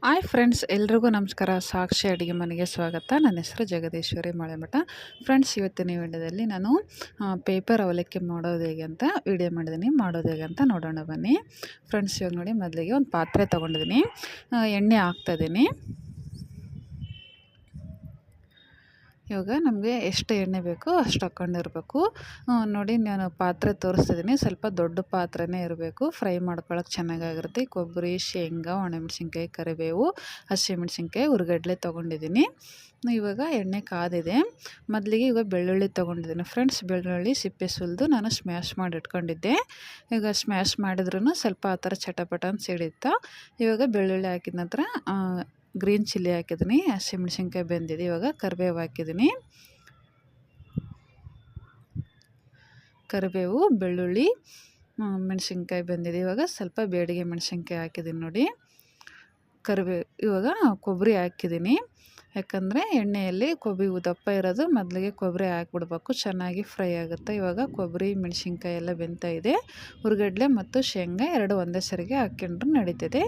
Hi friends, ಎಲ್ರಿಗೂ ನಮಸ್ಕಾರ. ಸಾಕ್ಷಿ ಅಡುಗೆ ಮನೆಗೆ ಸ್ವಾಗತ. ನನ್ನ ಹೆಸರು ಜಗದೀಶ್ವರಿ ಮಳೆಮಠ. ಫ್ರೆಂಡ್ಸ್, ಇವತ್ತಿನ ವಿಡಿಯೋದಲ್ಲಿ ನಾನು ಪೇಪರ್ ಅವಲಕ್ಕಿ ಮಾಡೋದು ಹೇಗೆ ಅಂತ ವಿಡಿಯೋ ಮಾಡಿದ್ದೀನಿ. ಮಾಡೋದು ಹೇಗೆ ಅಂತ ನೋಡೋಣ ಬನ್ನಿ. ಫ್ರೆಂಡ್ಸ್, ಇವಾಗ ನೋಡಿ, ಮೊದಲಿಗೆ ಒಂದು ಪಾತ್ರೆ ತೊಗೊಂಡಿದ್ದೀನಿ, ಎಣ್ಣೆ ಹಾಕ್ತಾಯಿದ್ದೀನಿ. ಇವಾಗ ನಮಗೆ ಎಷ್ಟು ಎಣ್ಣೆ ಬೇಕೋ ಅಷ್ಟು ಹಾಕ್ಕೊಂಡಿರ್ಬೇಕು. ನೋಡಿ, ನಾನು ಪಾತ್ರೆ ತೋರಿಸ್ತಿದ್ದೀನಿ. ಸ್ವಲ್ಪ ದೊಡ್ಡ ಪಾತ್ರೆನೇ ಇರಬೇಕು, ಫ್ರೈ ಮಾಡ್ಕೊಳಕ್ಕೆ ಚೆನ್ನಾಗಾಗಿರುತ್ತೆ. ಕೊಬ್ಬರಿ, ಶೇಂಗಾ, ಒಣಮೆಣ್ಸಿನ್ಕಾಯಿ, ಕರಿಬೇವು, ಹಸಿಮೆಣ್ಸಿನ್ಕಾಯಿ, ಹುರ್ಗಡ್ಲೆ ತೊಗೊಂಡಿದ್ದೀನಿ. ಇವಾಗ ಎಣ್ಣೆ ಕಾದಿದೆ. ಮೊದಲಿಗೆ ಇವಾಗ ಬೆಳ್ಳುಳ್ಳಿ ತೊಗೊಂಡಿದ್ದೀನಿ. ಫ್ರೆಂಡ್ಸ್, ಬೆಳ್ಳುಳ್ಳಿ ಸಿಪ್ಪೆ ಸುಲಿದು ನಾನು ಸ್ಮ್ಯಾಶ್ ಮಾಡಿ ಇಟ್ಕೊಂಡಿದ್ದೆ. ಈಗ ಸ್ಮ್ಯಾಶ್ ಮಾಡಿದ್ರೂ ಸ್ವಲ್ಪ ಆ ಥರ ಚಟಪಟ ಅಂತ ಸಿಡಿತಾ. ಇವಾಗ ಬೆಳ್ಳುಳ್ಳಿ ಹಾಕಿದ ನಂತರ ಗ್ರೀನ್ ಚಿಲ್ಲಿ ಹಾಕಿದ್ದೀನಿ, ಹಸಿಮೆಣ್ಸಿನ್ಕಾಯಿ ಬೆಂದಿದೆ. ಇವಾಗ ಕರಿಬೇವು ಹಾಕಿದ್ದೀನಿ. ಕರಿಬೇವು, ಬೆಳ್ಳುಳ್ಳಿ, ಮೆಣಸಿನ್ಕಾಯಿ ಬೆಂದಿದೆ. ಇವಾಗ ಸ್ವಲ್ಪ ಬೇಡಿಗೆ ಮೆಣಸಿನ್ಕಾಯಿ ಹಾಕಿದ್ದೀನಿ ನೋಡಿ. ಇವಾಗ ಕೊಬ್ಬರಿ ಹಾಕಿದ್ದೀನಿ. ಯಾಕಂದರೆ ಎಣ್ಣೆಯಲ್ಲಿ ಕೊಬ್ಬರಿ ದಪ್ಪ ಇರೋದು, ಮೊದಲಿಗೆ ಕೊಬ್ಬರಿ ಹಾಕ್ಬಿಡ್ಬೇಕು, ಚೆನ್ನಾಗಿ ಫ್ರೈ ಆಗುತ್ತೆ. ಇವಾಗ ಕೊಬ್ಬರಿ, ಮೆಣಸಿನ್ಕಾಯಿ ಎಲ್ಲ ಬೆಂತ ಇದೆ. ಹುರ್ಗಡ್ಲೆ ಮತ್ತು ಶೇಂಗಾ ಎರಡು ಒಂದೇ ಸರಿಗೆ ಹಾಕ್ಕೊಂಡ್ರು ನಡೀತಿದೆ.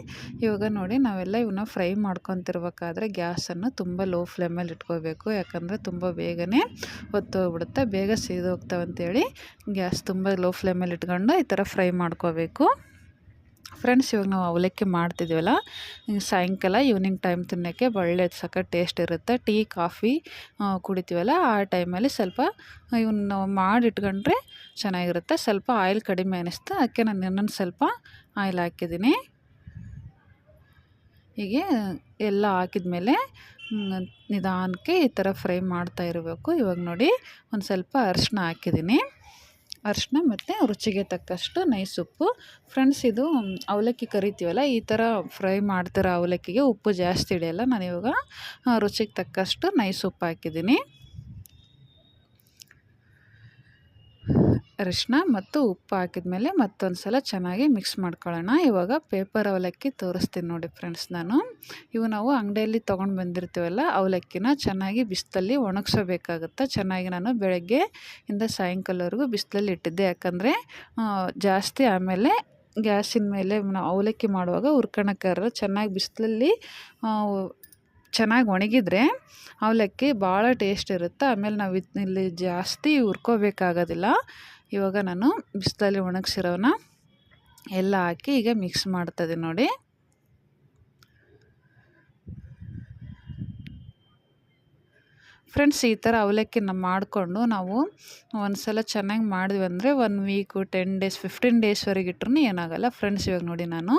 ಇವಾಗ ನೋಡಿ, ನಾವೆಲ್ಲ ಇವನ್ನ ಫ್ರೈ ಮಾಡ್ಕೊತಿರ್ಬೇಕಾದ್ರೆ ಗ್ಯಾಸನ್ನು ತುಂಬ ಲೋ ಫ್ಲೇಮಲ್ಲಿ ಇಟ್ಕೋಬೇಕು. ಯಾಕಂದರೆ ತುಂಬ ಬೇಗನೆ ಹೊತ್ತೋಗ್ಬಿಡುತ್ತೆ, ಬೇಗ ಸೀದೋಗ್ತಾವಂತೇಳಿ ಗ್ಯಾಸ್ ತುಂಬ ಲೋ ಫ್ಲೇಮಲ್ಲಿ ಇಟ್ಕೊಂಡು ಈ ಥರ ಫ್ರೈ ಮಾಡ್ಕೋಬೇಕು. ಫ್ರೆಂಡ್ಸ್, ಇವಾಗ ನಾವು ಅವಲಕ್ಕಿ ಮಾಡ್ತಿದ್ದೀವಲ್ಲ, ಸಾಯಂಕಾಲ ಈವ್ನಿಂಗ್ ಟೈಮ್ ತಿನ್ನೋಕ್ಕೆ ಒಳ್ಳೆ ಸಖತ್ ಟೇಸ್ಟ್ ಇರುತ್ತೆ. ಟೀ, ಕಾಫಿ ಕುಡಿತೀವಲ್ಲ, ಆ ಟೈಮಲ್ಲಿ ಸ್ವಲ್ಪ ಇವನ್ನ ನಾವು ಮಾಡಿಟ್ಕೊಂಡ್ರೆ ಚೆನ್ನಾಗಿರುತ್ತೆ. ಸ್ವಲ್ಪ ಆಯಿಲ್ ಕಡಿಮೆ ಅನ್ನಿಸ್ತು, ಅದಕ್ಕೆ ನಾನು ಇನ್ನೊಂದು ಸ್ವಲ್ಪ ಆಯಿಲ್ ಹಾಕಿದ್ದೀನಿ. ಹೀಗೆ ಎಲ್ಲ ಹಾಕಿದ್ಮೇಲೆ ನಿಧಾನಕ್ಕೆ ಈ ಥರ ಫ್ರೈ ಮಾಡ್ತಾ ಇರಬೇಕು. ಇವಾಗ ನೋಡಿ, ಒಂದು ಸ್ವಲ್ಪ ಅರಿಶಿನ ಹಾಕಿದ್ದೀನಿ. ಅರಿಶಿನ ಮತ್ತು ರುಚಿಗೆ ತಕ್ಕಷ್ಟು ನೈಸ್ ಉಪ್ಪು. ಫ್ರೆಂಡ್ಸ್, ಇದು ಅವಲಕ್ಕಿ ಕರಿತೀವಲ್ಲ, ಈ ಥರ ಫ್ರೈ ಮಾಡ್ತಿರೋ ಅವಲಕ್ಕಿಗೆ ಉಪ್ಪು ಜಾಸ್ತಿ ಹಿಡಿಯಲ್ಲ. ನಾನಿವಾಗ ರುಚಿಗೆ ತಕ್ಕಷ್ಟು ನೈಸ್ ಉಪ್ಪು ಹಾಕಿದ್ದೀನಿ. ಅರಿಶಿನ ಮತ್ತು ಉಪ್ಪು ಹಾಕಿದ್ಮೇಲೆ ಮತ್ತೊಂದು ಸಲ ಚೆನ್ನಾಗಿ ಮಿಕ್ಸ್ ಮಾಡ್ಕೊಳ್ಳೋಣ. ಇವಾಗ ಪೇಪರ್ ಅವಲಕ್ಕಿ ತೋರಿಸ್ತೀನಿ ನೋಡಿ ಫ್ರೆಂಡ್ಸ್. ನಾವು ಅಂಗಡಿಯಲ್ಲಿ ತೊಗೊಂಡು ಬಂದಿರ್ತೀವಲ್ಲ, ಅವಲಕ್ಕಿನ ಚೆನ್ನಾಗಿ ಬಿಸಿಲಲ್ಲಿ ಒಣಗಿಸೋಬೇಕಾಗುತ್ತೆ. ಚೆನ್ನಾಗಿ ನಾನು ಬೆಳಗ್ಗೆಯಿಂದ ಸಾಯಂಕಾಲವರೆಗೂ ಬಿಸಿಲಲ್ಲಿ ಇಟ್ಟಿದ್ದೆ. ಯಾಕಂದರೆ ಜಾಸ್ತಿ ಆಮೇಲೆ ಗ್ಯಾಸಿನ ಮೇಲೆ ನಾವು ಅವಲಕ್ಕಿ ಮಾಡುವಾಗ ಹುರ್ಕೊಳಕ್ಕಾಗಲ್ಲ. ಚೆನ್ನಾಗಿ ಬಿಸಿಲಲ್ಲಿ ಚೆನ್ನಾಗಿ ಒಣಗಿದ್ರೆ ಅವಲಕ್ಕಿ ಭಾಳ ಟೇಸ್ಟ್ ಇರುತ್ತೆ. ಆಮೇಲೆ ನಾವು ಇಲ್ಲಿ ಜಾಸ್ತಿ ಹುರ್ಕೋಬೇಕಾಗೋದಿಲ್ಲ. ಇವಾಗ ನಾನು ಬಿಸಿಲಲ್ಲಿ ಒಣಗಿಸಿರೋನ ಎಲ್ಲ ಹಾಕಿ ಈಗ ಮಿಕ್ಸ್ ಮಾಡ್ತಾಯಿದ್ದೀನಿ ನೋಡಿ. ಫ್ರೆಂಡ್ಸ್, ಈ ಥರ ಅವಲಕ್ಕಿನ ಮಾಡಿಕೊಂಡು ನಾವು ಒಂದು ಸಲ ಚೆನ್ನಾಗಿ ಮಾಡಿದ್ವಿ ಅಂದರೆ 1 ವೀಕು, 10 ಡೇಸ್, 15 ಡೇಸ್ವರೆಗೆ ಇಟ್ರೂ ಏನಾಗಲ್ಲ. ಫ್ರೆಂಡ್ಸ್, ಇವಾಗ ನೋಡಿ, ನಾನು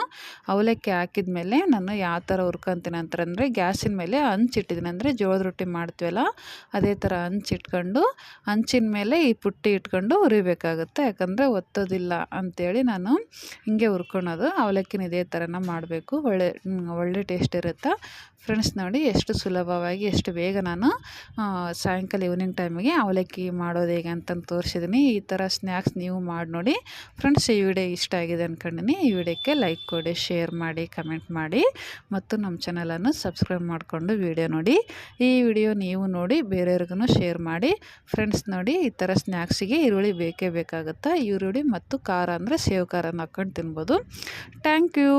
ಅವಲಕ್ಕಿ ಹಾಕಿದ ಮೇಲೆ ನಾನು ಯಾವ ಥರ ಹುರ್ಕೊತೀನಿ ಅಂತಂದರೆ, ಗ್ಯಾಸಿನ ಮೇಲೆ ಹಂಚಿಟ್ಟಿದ್ದೀನಿ. ಅಂದರೆ ಜೋಳದ ರೊಟ್ಟಿ ಮಾಡ್ತೀವಲ್ಲ, ಅದೇ ಥರ ಹಂಚಿಟ್ಕೊಂಡು ಹಂಚಿನ ಮೇಲೆ ಈ ಪುಟ್ಟಿ ಇಟ್ಕೊಂಡು ಹುರಿಬೇಕಾಗುತ್ತೆ. ಯಾಕಂದರೆ ಒತ್ತೋದಿಲ್ಲ ಅಂಥೇಳಿ ನಾನು ಹಿಂಗೆ ಹುರ್ಕೊಳೋದು. ಅವಲಕ್ಕಿನ ಇದೇ ಥರನ ಮಾಡಬೇಕು, ಒಳ್ಳೆ ಟೇಸ್ಟ್ ಇರುತ್ತೆ. ಫ್ರೆಂಡ್ಸ್, ನೋಡಿ ಎಷ್ಟು ಸುಲಭವಾಗಿ, ಎಷ್ಟು ಬೇಗ ನಾನು ಸಾಯಂಕಾಲ ಈವ್ನಿಂಗ್ ಟೈಮಿಗೆ ಅವಲಕ್ಕಿ ಮಾಡೋದು ಹೇಗೆ ಅಂತಂದು ತೋರಿಸಿದ್ದೀನಿ. ಈ ಥರ ಸ್ನ್ಯಾಕ್ಸ್ ನೀವು ಮಾಡಿ ನೋಡಿ. ಫ್ರೆಂಡ್ಸ್, ಈ ವಿಡಿಯೋ ಇಷ್ಟ ಆಗಿದೆ ಅಂದ್ಕೊಂಡಿನಿ. ಈ ವಿಡಿಯೋಕ್ಕೆ ಲೈಕ್ ಕೊಡಿ, ಶೇರ್ ಮಾಡಿ, ಕಮೆಂಟ್ ಮಾಡಿ ಮತ್ತು ನಮ್ಮ ಚಾನಲನ್ನು ಸಬ್ಸ್ಕ್ರೈಬ್ ಮಾಡಿಕೊಂಡು ವಿಡಿಯೋ ನೋಡಿ. ಈ ವಿಡಿಯೋ ನೀವು ನೋಡಿ ಬೇರೆಯವ್ರಿಗೂ ಶೇರ್ ಮಾಡಿ. ಫ್ರೆಂಡ್ಸ್, ನೋಡಿ, ಈ ಥರ ಸ್ನ್ಯಾಕ್ಸಿಗೆ ಈರುಳ್ಳಿ ಬೇಕೇ ಬೇಕಾಗುತ್ತೆ. ಈರುಳ್ಳಿ ಮತ್ತು ಖಾರ ಅಂದರೆ ಸೇವ್ ಖಾರನ ಹಾಕ್ಕೊಂಡು ತಿನ್ಬೋದು. Thank you.